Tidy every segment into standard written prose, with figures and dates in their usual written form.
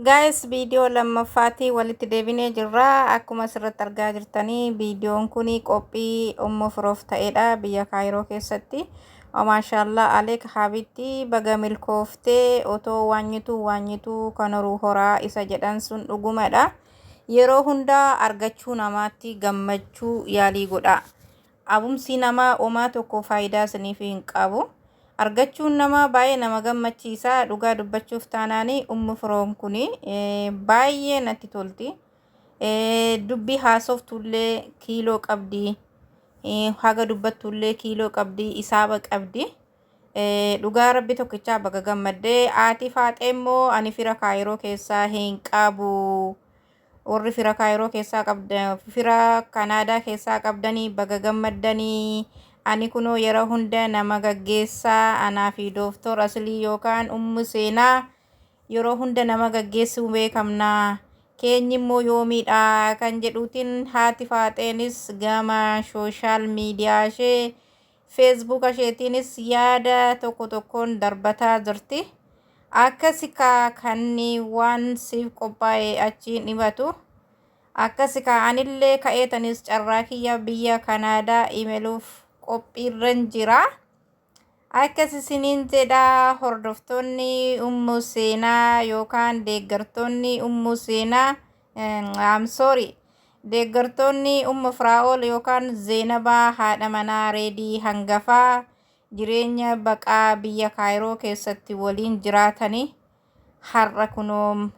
Guys, video lammaffaatii walitti deebinee jirra. Akkuma asirratti argaa jirtanii videoon kun qophii firoof ta'edha biyya Kaayiroo keessatti. Maashaallah Aleek Habitti baga milkooftee otoo waanyituu kan horuu horaa isa jedhan sun dhugumadha. Yeroo hundaa argachuu namaatti gammachuu yaalii godha. Abumsi namaa homaa tokko faayidaa isiniif hin qabu. Argachuun nama baay'ee nama gammachiisa. Dhugaa dubbachuuf taanaani firoon kun baay'ee natti tolti. Dubbii haasoftullee kiiloo qabdi. Haga dubbattullee kiiloo qabdi. Isaaba qabdi. Dhugaa rabbi tokkichaa baga gammaddee. Haati Faaxee immoo ani fira Kaayiroo keessaa hin qabu. Warri fira Kaayiroo keessaa qabdan, fira Kanaadaa keessaa qabdanii baga gammaddanii. Ani kunoo yeroo hunda nama gaggeessaa anaa fi Dooftor Aslii yookaan Ummu Seenaa yeroo hunda nama gaggeessuu beekamna. Keenyi immoo yoomiidha kan jedhuutiin haati Faaxeenis gama sooshaal miidiyaa ishee feesbuuka isheetiinis yaada tokko tokkoon darbataa jirti. Akkasikaa kanni waan siif qophaa'e achiin dhibatu. Akkasikaa anillee ka'eetanis carraa kiyya biyya Kanaadaa imaluuf qophiirran jira. Akkas isiniin jedha hordoftoonni Ummu Seenaa yookaan deeggartoonni Ummu Seenaa deeggartoonni Ummu Firaa'ol yookaan Zeenabaa haadha manaa Reedii hangafaa jireenya baqaa biyya Kaayiroo keessatti waliin jiraatanii har'a kunoo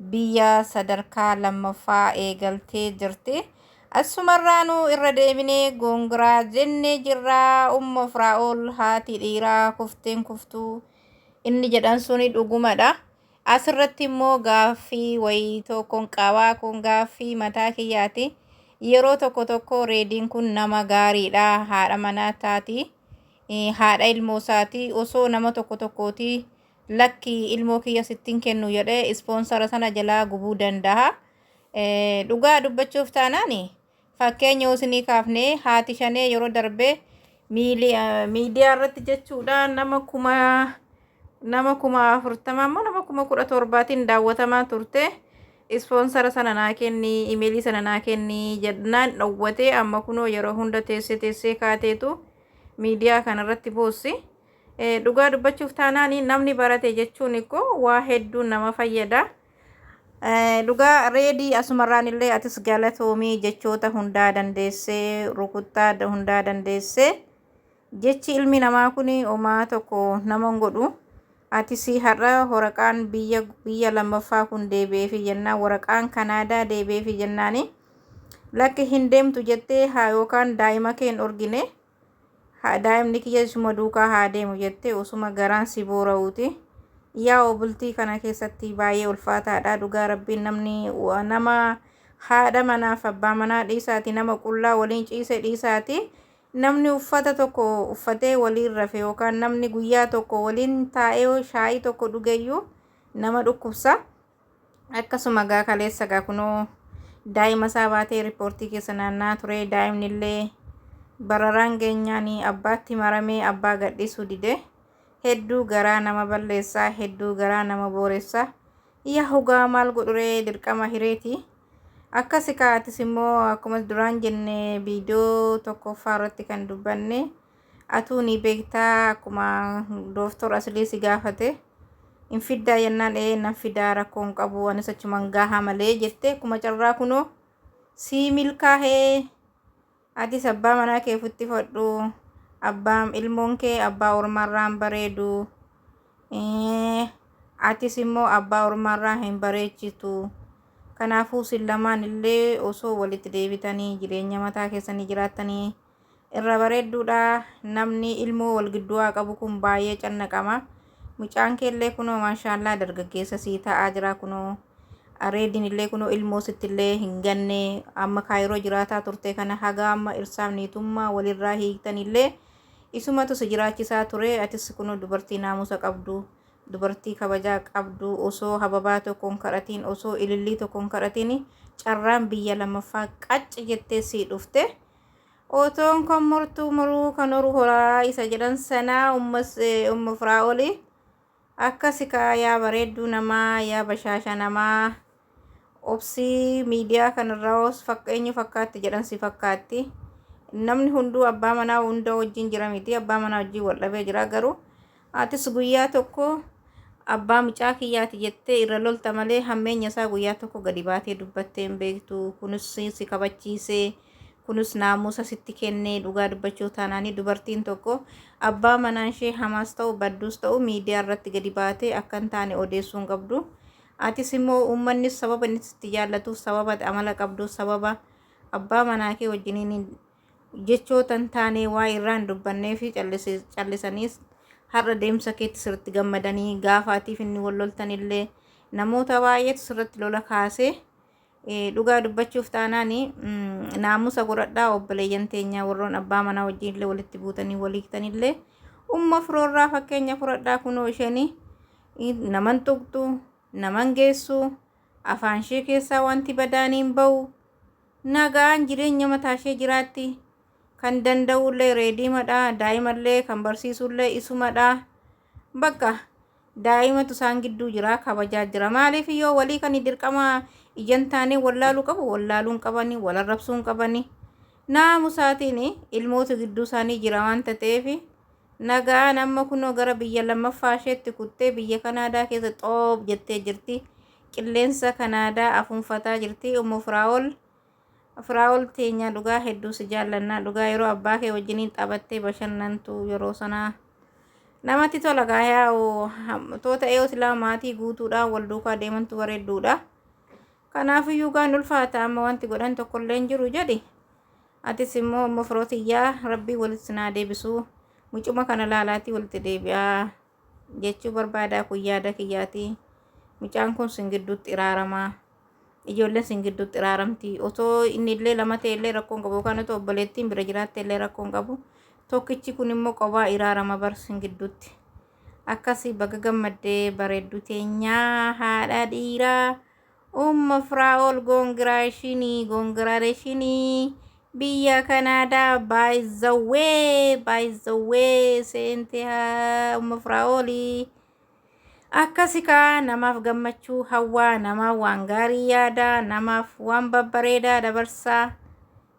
biyya sadarkaa lammaffaa eegaltee jirti. Asumarraanuu irra deebinee gongiraa jennee jirra. Ummu Firaa'ol haati dhiiraa kufteen kuftuu inni jedhan suni dhugumadha. Asirratti immoo gaaffii wayii tokkoon qabaa. Kun gaaffii mataa kiyyaati. Yeroo tokko Reediin kun nama gaariidha. Haadha manaa taati. Haadha ilmoo isaati. Osoo nama tokkooti lakki ilmoo kiyya sittiin kennu jedhee ispoonsara sana jalaa gubuu danda'a. Dhugaa dubbachuuf taanaani fakkeenya isinii kaafnee haati shanee yeroo darbee miidiyaa irratti jechuudha nama kuma 40 ammoo nama 17,000tiin daawwatamaa turte. Ispoonsara sana naa kenni, imeelii sana naa kenni jennaan dhowwatee amma kunoo yeroo hunda teessee kaateetu miidiyaa kanarratti boossi. Dhugaa dubbachuuf taanaani namni barate jechuun ikkoo waa hedduu nama fayyada. Dhugaa Reedii asumarraan illee atis galatoomii jechoota hundaa dandeessee rukuttaa hundaa dandeessee jechi ilmi namaa kun homaa tokko nama hin godhu. Atis har'a waraqaan biyya lammaffaa kun deebi'eefi jennaan waraqaan Kanaadaa deebi'eefi jennaani lakki hin deemtu jettee yookaan daa'ima kee hin orgine daa'imni kiyya isuma duukaa haa deemu jettee osuma garaan si boora'uuti. Yaa bultii kana keessatti baay'ee ulfaataadha. Dhugaa rabbiin nama haadha manaaf abbaa manaa dhiisaati, nama qullaa waliin ciise dhiisaati, namni uffata tokko uffatee waliin rafe yookaan namni guyyaa tokko waliin taa'ee shaayii tokko dhugeeyyuu nama dhukkubsa. Akkasuma gaa kaleessa gaa kunoo daa'ima isaa baatee riippoortii keessa naannaa ture. Daa'imni illee bararaan geenyaan abbaatti maramee abbaa gadhiisuu dide. Hedduu garaa nama balleessaa, hedduu garaa nama booressaa. Yaa hugaa maal godhuree dirqama hireeti. Akkasi kaatis immoo akkuma duraan jenne viidiyoo tokkoffaa irratti kan dubbanne atuu ni beektaa akkuma Dooftor Aslii si gaafate hin fiddaa jennaan nan fidaa rakkoon qabu anis achumaan gaahaa malee jette. Akkuma carraa kunoo sii milkaa'ee atis abbaa manaa kee futti fadhu. Abbaan ilmoon kee abbaa ormaarraan bareedu. Atis immoo abbaa ormaarraa hin bareechitu. Kanaafuu isin lamaan illee osoo walitti deebitanii jireenya mataa keessanii jiraattanii irra bareedduudha. Namni ilmoo wal gidduu qabu kun baay'ee cannaqama. Mucaan kee illee kunoo maashaallah dargaggeessa sii ta'aa jira. Kunoo Reediin illee kunoo ilmoo sitti illee hin ganne amma Kaayiroo jiraataa turte kana haga amma irsaaf niitummaa walirraa hiiktan illee isumatu si jiraachisaa ture. Atis kunoo dubartii naamusa qabdu, dubartii kabajaa qabdu, osoo hababaa tokkoon kadhatiin, osoo ilillii tokkoon kadhatiin carraan biyya lammaffaa qacci jettee sii dhufte. Otoon kan murtuu muruu kan horu horaa isa jedhan sanaa Ummu Firaa'ol akkasika yaa bareedduu namaa yaa bashaasha namaa obsii miidiyaa kanarraas fakkeenyu fakkaatti jedhan si fakkaatti namni hunduu abbaa manaa hunda wajjin jira miti abbaa manaa wajjin wal dhabee jira garuu atis guyyaa tokko abbaa mucaa kiyyaati jettee irra lolta malee hammeenya isaa guyyaa tokko gadi baatee dubbattee hin beektu kunis si kabachiisee kunis naamusa sitti kennee dhugaa dubbachuu taanaanii dubartiin tokko abbaa manaan ishee hamaas ta'u badduus ta'u miidiyaa irratti gadi baatee akka hin taane odeessuu hin qabdu. Atis immoo uummanni sababa inni sitti jaallatuuf sababa amala qabdu sababa abbaa manaa kee wajjiniin jechoota hin taane waa irraan dubbannee fi callisaniis har'a deemsa keetti sirriitti gammadanii gaafaatiif inni wal loltanillee namoota baay'eetu sirriitti lola kaasee dhugaa dubbachuuf taanaani naamusa godhadhaa obboleeyyan teenyaa warroon abbaa manaa wajjinillee walitti buutanii waliigtanillee umma firoorraa fakkeenya fudhadhaa kunoo isheenii naman tuqxu naman geessu afaan ishee keessaa wanti badaaniin ba'u nagaan jireenya mataa ishee jiraatti kan danda'ullee reediimadha daa'imallee kan barsiisullee isumadha bakka daa'imatu isaan gidduu jira kabajaa jira maaliif yoo walii kan dirqama ijaan taane wallaaluu qabu wallaaluun qabani walarrabsuun qabani naamusaatiin ilmoota gidduu isaanii jira waan ta'eef nagaan amma kunoo gara biyya lammaffaa isheetti kuttee biyya Kanaadaa keessa xoob jettee jirti qilleensa Kanaadaa afuunfataa jirti ummu Firaa'ol teenya dhugaa hedduu si jaallannaa dhugaa yeroo abbaa kee wajjiniin taphattee bashannantu yeroo sanaa namatti tola gaayaa toota eeyoo silaa maatii guutuudhaan wal duukaa deemantu bareedduudha. Kanaafiyyuu gaan ulfaata amma wanti godhan tokkollee hin jiru jedhi atis immoo ummu firootiyyaa rabbii walitti sinaa deebisuu mucuma kana laalaatii walitti deebi'aa jechuu barbaadaa kun yaada kiyyaati mucaan kun sin gidduutti iraaramaa ijoolleen sin gidduutti iraaramti otoo inni illee lama ta'e illee rakkoon qabu kan otoo obboleettiin bira jiraatte illee rakkoon qabu tokkichi kun immoo qobaa iraarama bar sin gidduutti akkasii baga gammaddee bareedduu teenyaa haadha dhiiraa umma Firaa'ol gongiraareeshinii biyya Kanaadaa by the way seente umma Firaa'olii akkasika namaaf gammachuu hawaa namaaf waan gaarii yaada namaaf waan babbareedaa dabarsaa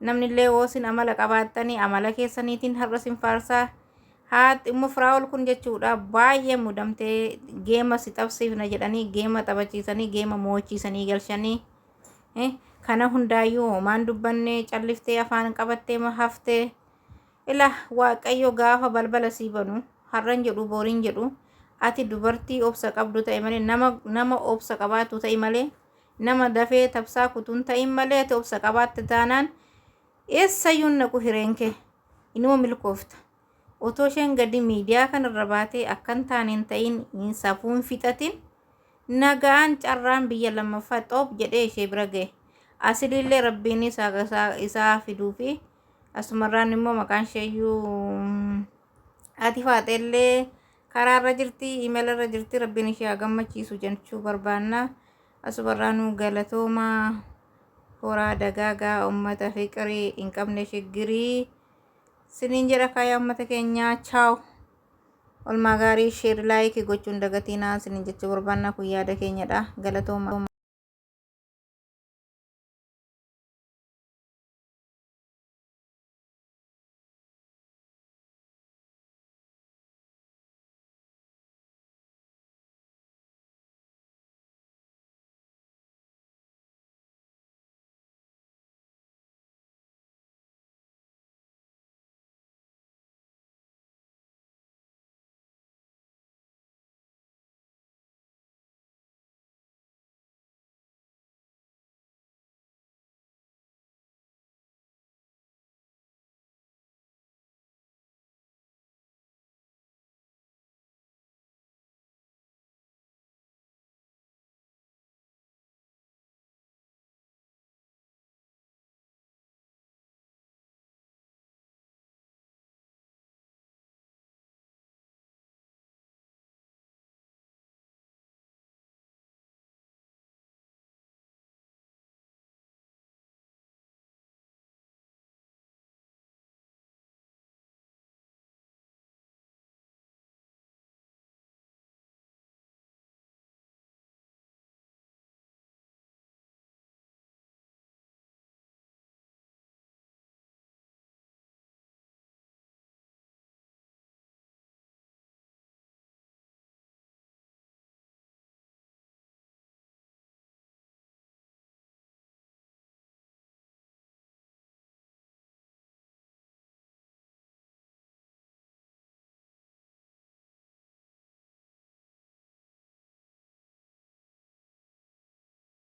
namnillee woosin amala qabaattanii amala keessaniitiin har'a sin faarsaa haati ummu Firaa'ol kun jechuudha baay'ee mudamtee geema si tapsiifna jedhanii geema taphachiisanii geema moochiisanii galchanii kana hundaayyuu homaan dubbanne calliftee afaan qabattee haftee ila waaqayyo gaafa balbala sii banu har'an jedhu booriin jedhu ati dubartii obsa qabdu ta'e malee nama obsa qabaatu ta'e malee nama dafee tabsaa kutuun ta'e malee ati obsa qabaatte taanaan eessayyuu naqu hireenke inuma milkoofta otoo isheen gadi miidiyaa kanarra baatee akkan taaneen ta'in hin safuun fixatin nagaan carraan biyya lammaffaa xoob jedhee ishee bira ga'e asilillee rabbiin isaa fiduu fi asumarraan immoo maqaan isheeyyuu ati faaxeellee karaarra jirti imeelarra jirti rabbiin ishee gammachiisu jechuu barbaanna asumarraanuu galatoomaa horaa dagaagaa ummata fiqirii hin qabne shiggirii siniin jedha kaayaa ummata keenyaa chaaw olmaa gaarii sheer laayikii gochuun dagatinaa siniin jechuu barbaanna kun yaada keenyadha galatooma